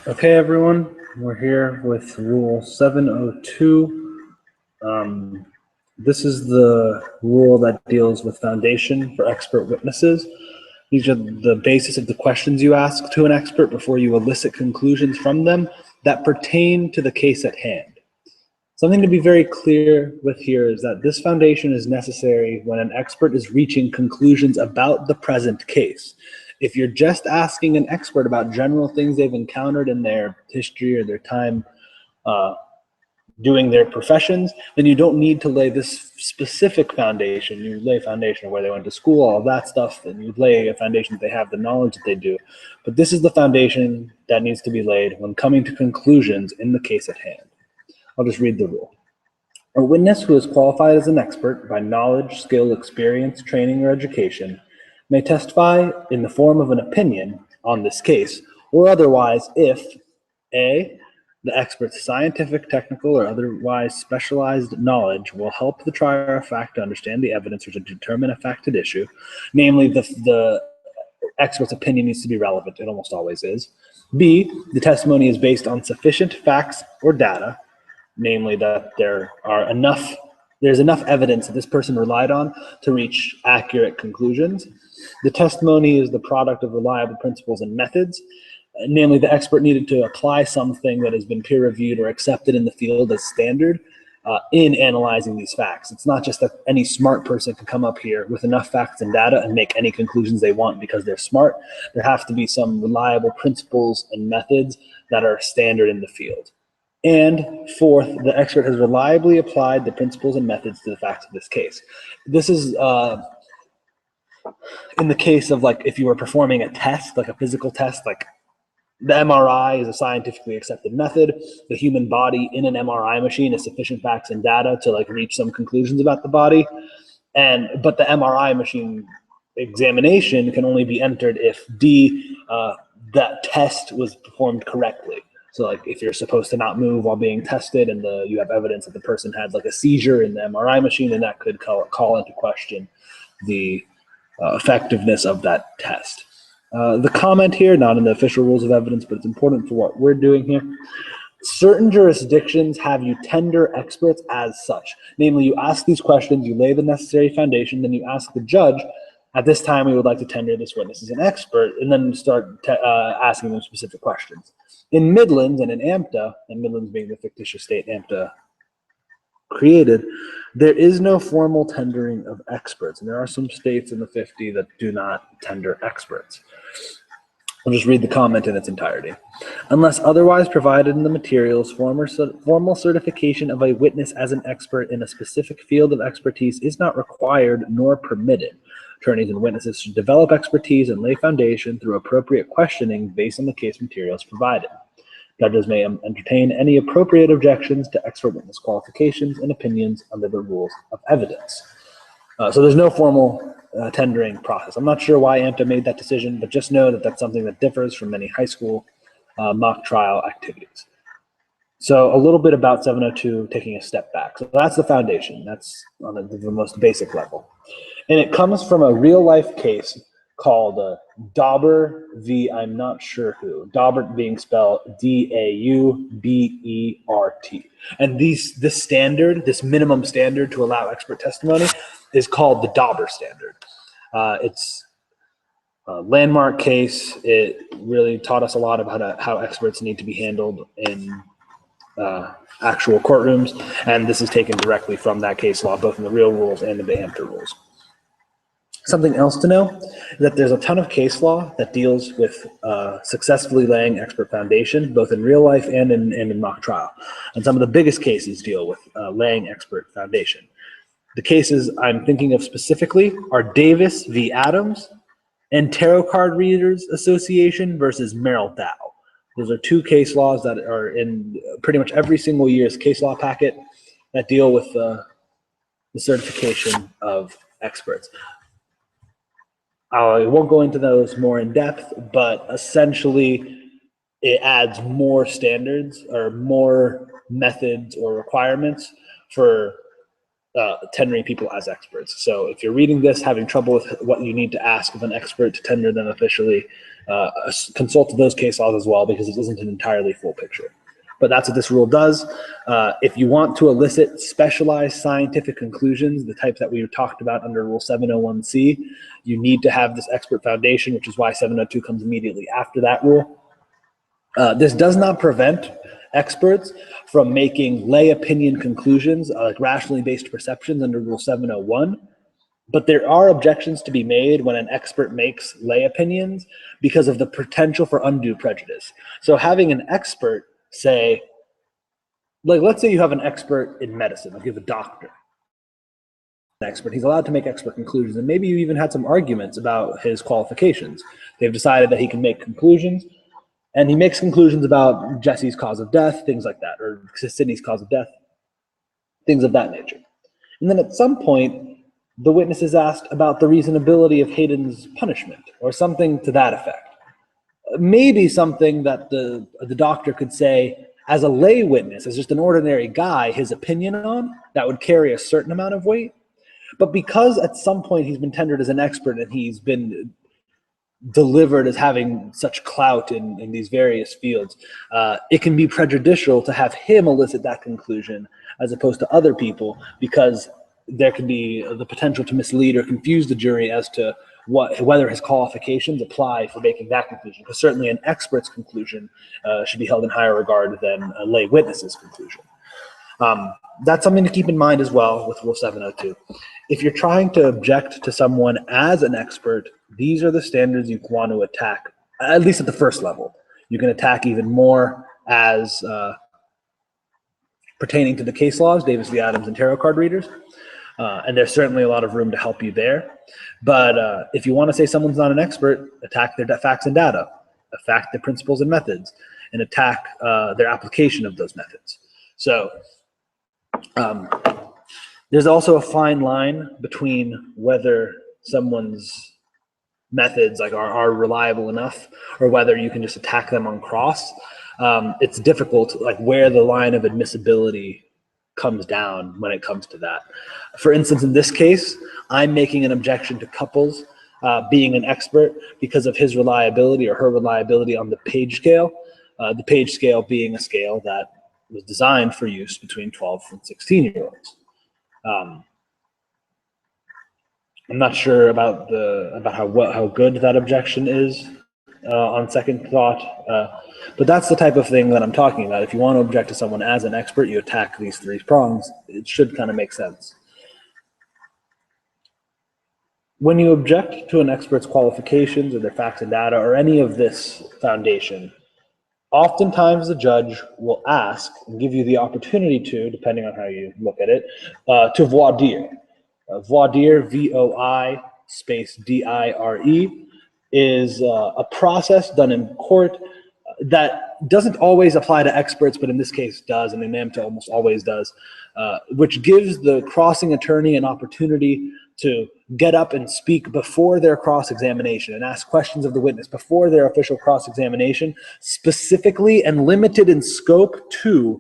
Okay, everyone, we're here with Rule 702. This is the rule that deals with foundation for expert witnesses. These are the basis of the questions you ask to an expert before you elicit conclusions from them that pertain to the case at hand. Something to be very clear with here is that this foundation is necessary when an expert is reaching conclusions about the present case. If you're just asking an expert about general things they've encountered in their history or their time doing their professions, then you don't need to lay this specific foundation. You lay a foundation of where they went to school, all of that stuff, and you lay a foundation that they have the knowledge that they do. But this is the foundation that needs to be laid when coming to conclusions in the case at hand. I'll just read the rule. A witness who is qualified as an expert by knowledge, skill, experience, training, or education may testify in the form of an opinion on this case, or otherwise if A, the expert's scientific, technical, or otherwise specialized knowledge will help the trier of fact to understand the evidence or to determine a fact at issue, namely the expert's opinion needs to be relevant, it almost always is. B, the testimony is based on sufficient facts or data, namely that there's enough evidence that this person relied on to reach accurate conclusions. The testimony is the product of reliable principles and methods, namely the expert needed to apply something that has been peer-reviewed or accepted in the field as standard in analyzing these facts. It's not just that any smart person can come up here with enough facts and data and make any conclusions they want because they're smart. There have to be some reliable principles and methods that are standard in the field. And fourth, the expert has reliably applied the principles and methods to the facts of this case. This is in the case of like if you were performing a test, like a physical test, like the MRI is a scientifically accepted method. The human body in an MRI machine is sufficient facts and data to like reach some conclusions about the body. But the MRI machine examination can only be entered if D, that test was performed correctly. So like if you're supposed to not move while being tested and you have evidence that the person had like a seizure in the MRI machine, then that could call into question the effectiveness of that test. The comment here, not in the official rules of evidence, but it's important for what we're doing here. Certain jurisdictions have you tender experts as such. Namely, you ask these questions, you lay the necessary foundation, then you ask the judge, at this time we would like to tender this witness as an expert, and then start asking them specific questions. In Midlands and in AMTA, and Midlands being the fictitious state AMTA created, there is no formal tendering of experts. And there are some states in the 50 that do not tender experts. I'll just read the comment in its entirety. Unless otherwise provided in the materials, formal certification of a witness as an expert in a specific field of expertise is not required nor permitted. Attorneys and witnesses should develop expertise and lay foundation through appropriate questioning based on the case materials provided. Judges may entertain any appropriate objections to expert witness qualifications and opinions under the rules of evidence. So there's no formal tendering process. I'm not sure why AMTA made that decision, but just know that that's something that differs from many high school mock trial activities. So a little bit about 702, taking a step back. So that's the foundation. That's on the most basic level. And it comes from a real life case called Daubert v. I'm not sure who. Daubert being spelled D-A-U-B-E-R-T. And this standard, this minimum standard to allow expert testimony is called the Daubert standard. It's a landmark case. It really taught us a lot about how experts need to be handled in actual courtrooms. And this is taken directly from that case law, both in the real rules and in the AMTA rules. Something else to know is that there's a ton of case law that deals with successfully laying expert foundation, both in real life and in mock trial. And some of the biggest cases deal with laying expert foundation. The cases I'm thinking of specifically are Davis v. Adams and Tarot Card Readers Association versus Merrill Dow. Those are two case laws that are in pretty much every single year's case law packet that deal with the certification of experts. I won't go into those more in depth, but essentially it adds more standards or more methods or requirements for tendering people as experts. So if you're reading this, having trouble with what you need to ask of an expert to tender them officially, consult those case laws as well, because it isn't an entirely full picture. But that's what this rule does. If you want to elicit specialized scientific conclusions, the type that we talked about under Rule 701C, you need to have this expert foundation, which is why 702 comes immediately after that rule. This does not prevent experts from making lay opinion conclusions, like rationally based perceptions under Rule 701. But there are objections to be made when an expert makes lay opinions because of the potential for undue prejudice. So having an expert say, like, let's say you have an expert in medicine, like you have a doctor, an expert, he's allowed to make expert conclusions, and maybe you even had some arguments about his qualifications. They've decided that he can make conclusions, and he makes conclusions about Jesse's cause of death, things like that, or Sydney's cause of death, things of that nature. And then at some point, the witness is asked about the reasonability of Hayden's punishment, or something to that effect. Maybe something that the doctor could say as a lay witness, as just an ordinary guy, his opinion on, that would carry a certain amount of weight. But because at some point he's been tendered as an expert and he's been delivered as having such clout in these various fields, it can be prejudicial to have him elicit that conclusion as opposed to other people, because there could be the potential to mislead or confuse the jury as to whether his qualifications apply for making that conclusion, because certainly an expert's conclusion should be held in higher regard than a lay witness's conclusion. That's something to keep in mind as well with Rule 702. If you're trying to object to someone as an expert, these are the standards you want to attack, at least at the first level. You can attack even more as pertaining to the case laws, Davis v. Adams and tarot card readers. And there's certainly a lot of room to help you there. But if you want to say someone's not an expert, attack their facts and data, attack their principles and methods, and attack their application of those methods. So there's also a fine line between whether someone's methods are reliable enough, or whether you can just attack them on cross. It's difficult, like where the line of admissibility comes down when it comes to that. For instance, in this case, I'm making an objection to Couples being an expert because of his reliability or her reliability on the page scale. The page scale being a scale that was designed for use between 12 and 16-year-olds. I'm not sure about how good that objection is on second thought, but that's the type of thing that I'm talking about. If you want to object to someone as an expert, you attack these three prongs. It should kind of make sense. When you object to an expert's qualifications or their facts and data or any of this foundation, oftentimes the judge will ask and give you the opportunity to, depending on how you look at it, to voir dire. Voir dire, V-O-I space D-I-R-E, is a process done in court that doesn't always apply to experts, but in this case does, and in NAMTA almost always does, which gives the crossing attorney an opportunity to get up and speak before their cross-examination and ask questions of the witness before their official cross-examination, specifically and limited in scope to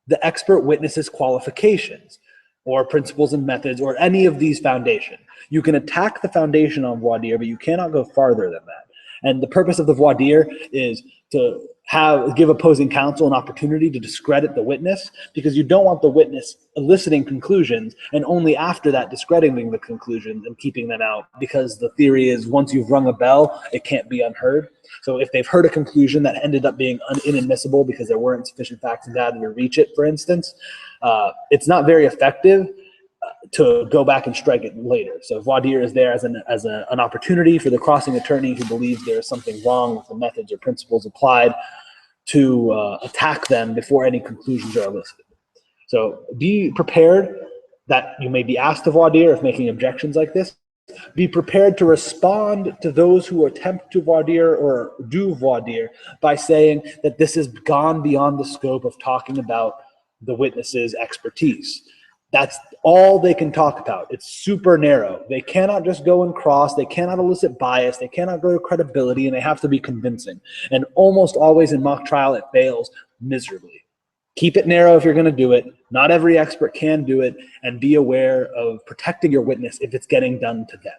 the expert witness's qualifications or principles and methods or any of these foundation. You can attack the foundation on voir dire, but you cannot go farther than that. And the purpose of the voir dire is to give opposing counsel an opportunity to discredit the witness, because you don't want the witness eliciting conclusions and only after that discrediting the conclusions and keeping them out, because the theory is once you've rung a bell, it can't be unheard. So if they've heard a conclusion that ended up being inadmissible because there weren't sufficient facts and data to reach it, for instance, it's not very effective to go back and strike it later. So voir dire is there as an opportunity for the crossing attorney who believes there is something wrong with the methods or principles applied to attack them before any conclusions are elicited. So be prepared that you may be asked to voir dire if making objections like this. Be prepared to respond to those who attempt to voir dire or do voir dire by saying that this has gone beyond the scope of talking about the witness's expertise. That's all they can talk about. It's super narrow. They cannot just go and cross. They cannot elicit bias. They cannot go to credibility, and they have to be convincing. And almost always in mock trial, it fails miserably. Keep it narrow if you're going to do it. Not every expert can do it, and be aware of protecting your witness if it's getting done to them.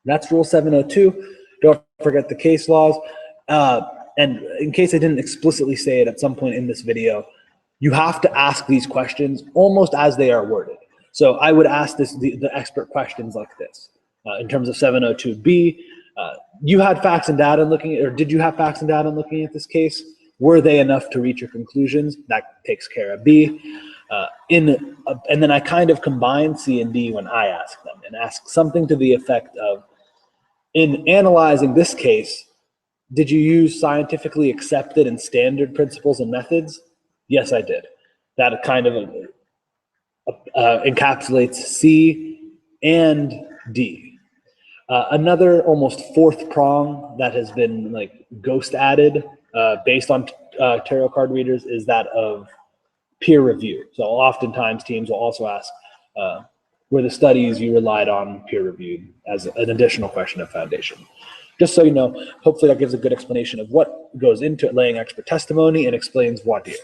That's Rule 702. Don't forget the case laws. And in case I didn't explicitly say it at some point in this video, you have to ask these questions almost as they are worded. So I would ask the expert questions like this. In terms of 702B, you had facts and data looking at, or did you have facts and data looking at this case? Were they enough to reach your conclusions? That takes care of B. And then I kind of combine C and D when I ask them, and ask something to the effect of, in analyzing this case, did you use scientifically accepted and standard principles and methods? Yes, I did. That kind of encapsulates C and D. Another almost fourth prong that has been like ghost added based on tarot card readers is that of peer review. So oftentimes teams will also ask, were the studies you relied on peer reviewed, as an additional question of foundation. Just so you know, hopefully that gives a good explanation of what goes into laying expert testimony and explains voir dire.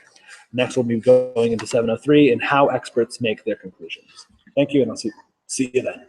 Next, we'll be going into 703 and how experts make their conclusions. Thank you, and I'll see you then.